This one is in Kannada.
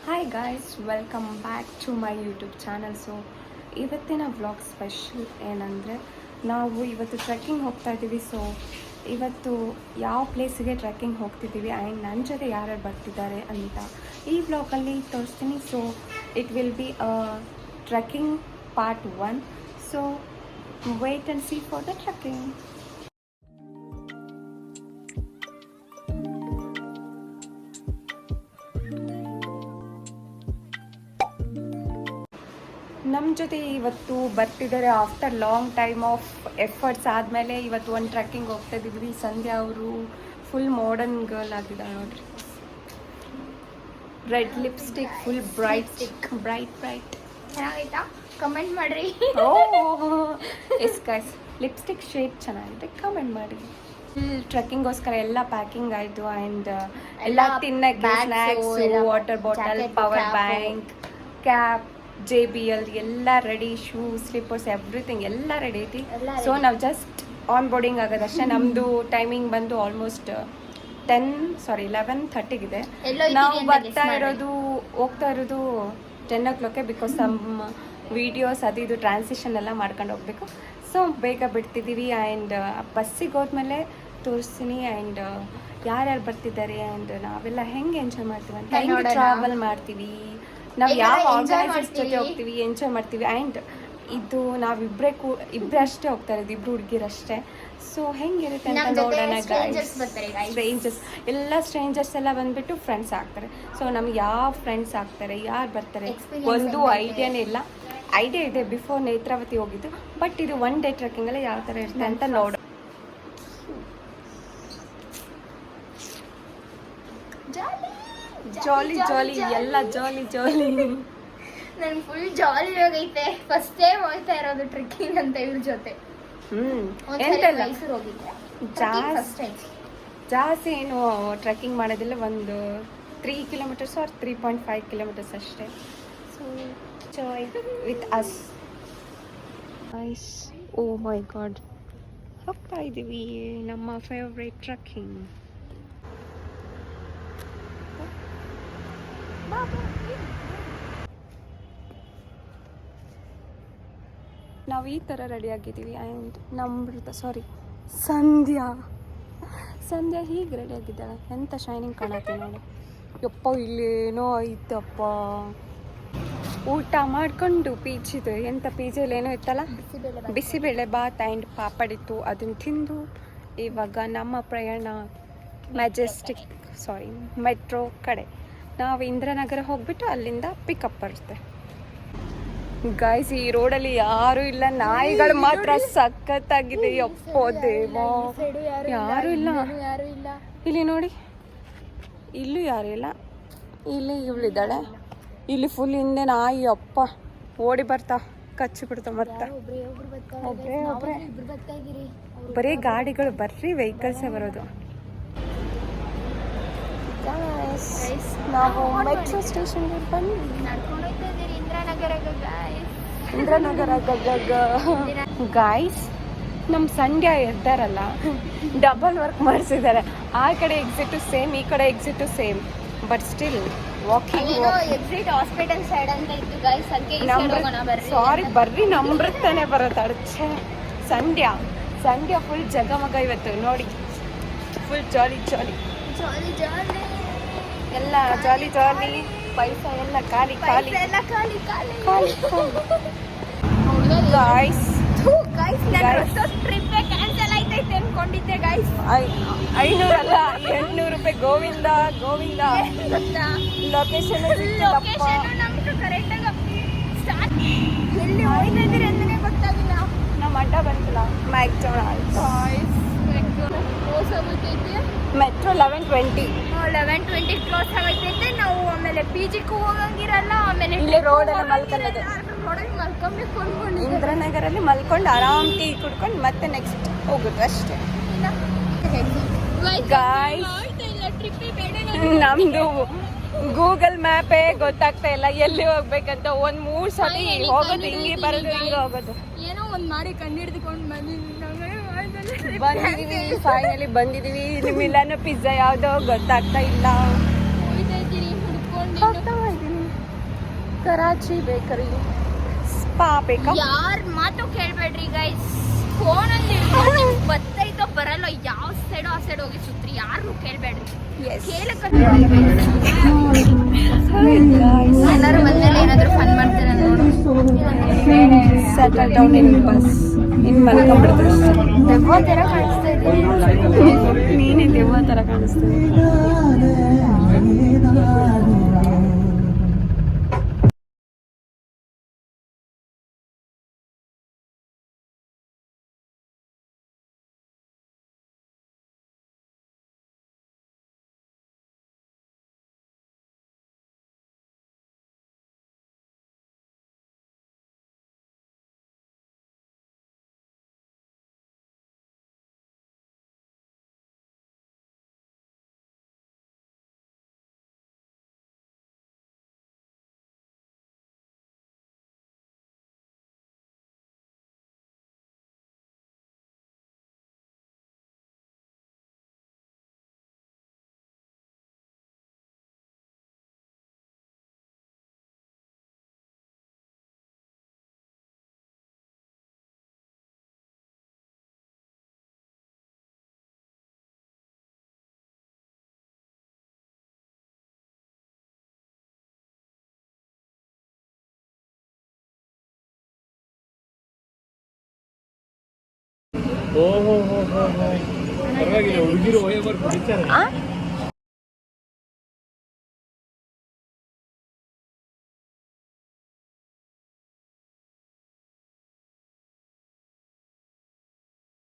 Hi guys, welcome back to my YouTube channel. So ಇವತ್ತಿನ ವ್ಲಾಗ್ ಸ್ಪೆಷಲ್ ಏನಂದರೆ, ನಾವು ಇವತ್ತು ಟ್ರೆಕ್ಕಿಂಗ್ ಹೋಗ್ತಾ ಇದ್ದೀವಿ. ಸೊ ಇವತ್ತು ಯಾವ ಪ್ಲೇಸಿಗೆ ಟ್ರೆಕ್ಕಿಂಗ್ ಹೋಗ್ತಿದ್ದೀವಿ ಆ್ಯಂಡ್ ನನ್ನ ಜೊತೆ ಯಾರ್ಯಾರು ಬರ್ತಿದ್ದಾರೆ ಅಂತ ಈ ವ್ಲಾಗಲ್ಲಿ ತೋರಿಸ್ತೀನಿ. So it will be a trekking part 1. So wait and see for the trekking. ನಮ್ಮ ಜೊತೆ ಇವತ್ತು ಬರ್ತಿದ್ದಾರೆ after long time of efforts ಆದಮೇಲೆ ಇವತ್ತು ಒಂದು ಟ್ರೆಕ್ಕಿಂಗ್ ಹೋಗ್ತಾ ಇದ್ದೀವಿ. ಸಂಧ್ಯಾ ಅವರು ಫುಲ್ ಮಾಡರ್ನ್ ಗರ್ಲ್ ಆಗಿದ್ದಾರೆ ನೋಡ್ರಿ. ರೆಡ್ ಲಿಪ್ಸ್ಟಿಕ್, ಫುಲ್ ಬ್ರೈಟ್ ಚೆನ್ನಾಗೈತಾ? ಕಮೆಂಟ್ ಮಾಡ್ರಿ. ಎಸ್ ಗೈಸ್, ಲಿಪ್ಸ್ಟಿಕ್ ಶೇಡ್ ಚೆನ್ನಾಗಿದೆ, ಕಮೆಂಟ್ ಮಾಡಿ. ಫುಲ್ ಟ್ರೆಕ್ಕಿಂಗೋಸ್ಕರ ಎಲ್ಲ ಪ್ಯಾಕಿಂಗ್ ಆಯಿತು ಆ್ಯಂಡ್ ಎಲ್ಲ ತಿನ್ನಕ್ಕೆ snacks, water bottle, power bank, cap, JBL ಎಲ್ಲ ರೆಡಿ, ಶೂ, ಸ್ಲಿಪ್ಪರ್ಸ್, ಎವ್ರಿಥಿಂಗ್ ಎಲ್ಲ ರೆಡಿ ಐತಿ. ಸೊ ನಾವು ಜಸ್ಟ್ ಆನ್ ಬೋರ್ಡಿಂಗ್ ಆಗೋದಷ್ಟೇ. ನಮ್ಮದು ಟೈಮಿಂಗ್ ಬಂದು ಆಲ್ಮೋಸ್ಟ್ 11:30 ನಾವು ಹೋಗ್ತಾ ಇರೋದು 10 o'clock ಬಿಕಾಸ್ ನಮ್ಮ ವೀಡಿಯೋಸ್ ಅದು ಟ್ರಾನ್ಸಿಷನ್ ಎಲ್ಲ ಮಾಡ್ಕೊಂಡು ಹೋಗ್ಬೇಕು. ಸೊ ಬೇಗ ಬಿಡ್ತಿದ್ದೀವಿ ಆ್ಯಂಡ್ ಬಸ್ಸಿಗೆ ಹೋದ್ಮೇಲೆ ತೋರಿಸ್ತೀನಿ ಆ್ಯಂಡ್ ಯಾರ್ಯಾರು ಬರ್ತಿದ್ದಾರೆ ಆ್ಯಂಡ್ ನಾವೆಲ್ಲ ಹೆಂಗೆ ಎಂಜಾಯ್ ಮಾಡ್ತೀವಿ ಅಂತ, ಹೆಂಗೆ ಟ್ರಾವೆಲ್ ಮಾಡ್ತೀವಿ, ನಾವು ಯಾವ ಆರ್ಗನೈಸರ್ಸ್ ಜೊತೆ ಹೋಗ್ತೀವಿ, ಎಂಜಾಯ್ ಮಾಡ್ತೀವಿ. ಆ್ಯಂಡ್ ಇದು ನಾವಿಬ್ಬರೇ ಅಷ್ಟೇ ಹೋಗ್ತಾ ಇರೋದು, ಇಬ್ಬರು ಹುಡುಗಿರಷ್ಟೇ. ಸೊ ಹೆಂಗಿರುತ್ತೆ ಅಂತ ನೋಡೋಣ ಗೈಸ್. ಸ್ಟ್ರೇಂಜರ್ಸ್ ಎಲ್ಲ ಬಂದ್ಬಿಟ್ಟು ಫ್ರೆಂಡ್ಸ್ ಆಗ್ತಾರೆ. ಸೊ ನಮ್ಗೆ ಯಾವ ಫ್ರೆಂಡ್ಸ್ ಆಗ್ತಾರೆ, ಯಾರು ಬರ್ತಾರೆ ಒಂದು ಐಡಿಯಾನೇ ಇಲ್ಲ. ಐಡಿಯಾ ಇದೆ, ಬಿಫೋರ್ ನೇತ್ರಾವತಿ ಹೋಗಿದ್ದು, ಬಟ್ ಇದು ಒನ್ ಡೇ ಟ್ರೆಕ್ಕಿಂಗಲ್ಲಿ ಯಾವ ಥರ ಇರುತ್ತೆ ಅಂತ ನೋಡೋಣ. ಜಾಲಿ ಎಲ್ಲ ಜಾಲಿ. ನನ್ ಫುಲ್ ಜಾಲಿ ಆಗೈತೆ. ಫಸ್ಟ್ ಟೈಮ್ ಹೋಗ್ತಾ ಇರೋದು ಟ್ರೆಕ್ಕಿಂಗ್ ಅಂತ ಇವ್ರ ಜೊತೆ. ಎಂತೆಲ್ಲ ಮೈಸೂರು ಹೋಗಿದ್ದೆ, ಜಾಸ್ತಿ ಏನು ಟ್ರೆಕ್ಕಿಂಗ್ ಮಾಡೋದಿಲ್ಲ, ಒಂದು 3 kilometers or 3.5 kilometers ಅಷ್ಟೇ. So joy with us guys. Oh my God, ಹೋಗ್ತಾ ಇದ್ದೀವಿ ನಮ್ಮ ಫೇವ್ರೇಟ್ ಟ್ರೆಕ್ಕಿಂಗ್. ನಾವು ಈ ಥರ ರೆಡಿಯಾಗಿದ್ದೀವಿ ಆ್ಯಂಡ್ ಸಂಧ್ಯಾ ಹೀಗೆ ರೆಡಿಯಾಗಿದ್ದಾಳೆ. ಎಂಥ ಶೈನಿಂಗ್ ಕಾಣತ್ತೆ ನೋಡಿ. ಯಪ್ಪ, ಇಲ್ಲೇನೋ ಐತಪ್ಪ. ಊಟ ಮಾಡ್ಕೊಂಡು ಪೀಚಿದೆ, ಎಂಥ ಪೀಜಲ್ಲಿ ಏನೋ ಇತ್ತಲ್ಲ, ಬಿಸಿಬೇಳೆ ಬಾತ್ ಆ್ಯಂಡ್ ಪಾಪಡಿತ್ತು. ಅದನ್ನು ತಿಂದು ಇವಾಗ ನಮ್ಮ ಪ್ರಯಾಣ ಮೆಟ್ರೋ ಕಡೆ. ನಾವು ಇಂದ್ರನಗರ ಹೋಗ್ಬಿಟ್ಟು ಅಲ್ಲಿಂದ ಪಿಕಪ್ ಬರುತ್ತೆ. ಗೈಸ್, ಈ ರೋಡಲ್ಲಿ ಯಾರು ಇಲ್ಲ, ನಾಯಿಗಳು ಮಾತ್ರ ಸಖತ್ತಾಗಿದೆ. ಯಪ್ಪೋ ದೇವ, ಯಾರು ಇಲ್ಲ ಇಲ್ಲಿ ನೋಡಿ. ಇಲ್ಲೂ ಯಾರು ಇಲ್ಲ, ಇಲ್ಲಿ ಇವಳಿದ್ದಾಳೆ. ಇಲ್ಲಿ ಫುಲ್ ಹಿಂದೆ ನಾಯಿ, ಅಪ್ಪ ಓಡಿ ಬರ್ತಾ ಕಚ್ಚಿ ಬಿಡ್ತಾ. ಮತ್ತೆ ಒಬ್ಬರೇ ಬರೀ ಗಾಡಿಗಳು, ಬರ್ರಿ ವೆಹಿಕಲ್ಸೇ ಬರೋದು. ನಾವು ಮೆಟ್ರೋ ಸ್ಟೇಷನ್ಗೆ ಬಂದು ಇಂದ್ರನಗರ ಗಾಯ್ಸ್. ನಮ್ಮ ಸಂಧ್ಯಾ ಇರ್ತಾರಲ್ಲ, ಡಬಲ್ ವರ್ಕ್ ಮಾಡಿಸಿದ್ದಾರೆ. ಆ ಕಡೆ ಎಕ್ಸಿಟು ಸೇಮ್, ಈ ಕಡೆ exit same, but still walking. Exit hospital side ಅಂತ ಇತ್ತು ಗೈಸ್, ಸಾರಿ ಬರ್ರಿ, ನಮ್ರತಾನೆ ಬರುತ್ತೆ ಅಡ್ಚೆ. ಸಂಧ್ಯಾ ಫುಲ್ ಜಗಮಗ ಇವತ್ತು ನೋಡಿ, ಫುಲ್ ಜಾಲಿ ಎಲ್ಲ ಜಾಲಿ. ಪೈಸಾ ಎಲ್ಲ ಖಾಲಿ. ಕ್ಯಾನ್ಸಲ್ ಆಯ್ತೈತೆ ಅನ್ಕೊಂಡಿದ್ದೆ ಗೈಸ್. 500 ಅಲ್ಲ, 800 ರೂಪಾಯಿ. ಗೋವಿಂದ. ಲೊಕೇಶನ್ ನಮ್ಗೆ ಕರೆಕ್ಟಾಗಿ ಎಲ್ಲಿ ಹೋಗ್ತಾ ಇದ್ದೀರಿ ಅಂತಲೇ ಗೊತ್ತಾಗಿಲ್ಲ. ನಮ್ಮ ಅಡ್ಡ ಬಂತಲ್ಲ, ಮೆಟ್ರೋ 11:20 ಕ್ಲೋಸ್ ಆಗೈತೈತೆ. ನಾವು ಆಮೇಲೆ PGಗೂ ಹೋಗಂಗಿರಲ್ಲ, ಆಮೇಲೆ ಇಲ್ಲಿ ರೋಡಲ್ಲಿ ಮಲ್ಕೊಳ್ಳೋದು. ಮಲ್ಕೊಬೇಕು ಅನ್ಕೊಂಡು ಇಂದ್ರನಗರಲ್ಲಿ ಮಲ್ಕೊಂಡು ಆರಾಮ್ ಟೀ ಕುಡ್ಕೊಂಡು ಮತ್ತೆ ನೆಕ್ಸ್ಟ್ ಹೋಗೋದು ಅಷ್ಟೇ. ನಮ್ದು ಗೂಗಲ್ ಮ್ಯಾಪೇ ಗೊತ್ತಾಗ್ತಾ ಇಲ್ಲ ಎಲ್ಲಿ ಹೋಗ್ಬೇಕಂತ. 3 ಸತಿ ಹೋಗೋದು, ಹಿಂಗೆ ಬರೋದು, ಹಿಂಗೆ ಹೋಗೋದು. ಏನೋ ಒಂದು ಮಾಡಿ ಕಂಡಿಡ್ದುಕೊಂಡು ಬಂದಿದೀವಿ. ಫೈನಲಿ ಬಂದಿದೀವಿ. ಮಿಲಾನೋ ಪಿಜ್ಜಾ ಯಾವುದೋ ಗೊತ್ತಾಗ್ತಾ ಇಲ್ಲ. ಹೋಗ್ತಾ ಇದ್ದೀನಿ, ಹುಡ್ಕೊಂಡು ಕರಾಚಿ ಬೇಕರಿ ಸ್ಪಾ ಬೇಕಾ? ಯಾರ ಮಾತು ಕೇಳ್ಬೇಡ್ರಿ ಗೈಸ್, ಫೋನಲ್ಲಿ ಹಿಡ್ಕೊಂಡು ಬತ್ತೈತೋ ಬರಲ್ಲ, ಯಾವ ಸೈಡ್ ಆ ಸೈಡ್ ಹೋಗಿ ಸುತ್ರಿ, ಯಾರನ್ನು ಕೇಳ್ಬೇಡ್ರಿ. ಎಲ್ಲರೂ ಬಂದ್ಮೇಲೆ ಏನಾದ್ರು ಫನ್ ಮಾಡ್ತಾರೆ ನೋಡು. ಸೆಟಲ್ ಡೌನ್ ಇನ್ ಬಸ್ ಇನ್ ಮಲ್ಕೊಂಡ್ಬಿಡ್ತಾರೆ. ದೆವ್ವ ಥರ ಕಾಣಿಸ್ತಾ ಇದೆ. ನೀನೇ ದೆವ್ವ ಥರ ಕಾಣಿಸ್ತೀವಿ. ಪರವಾಗಿಲ್ಲ, ಹುಡುಗಿರು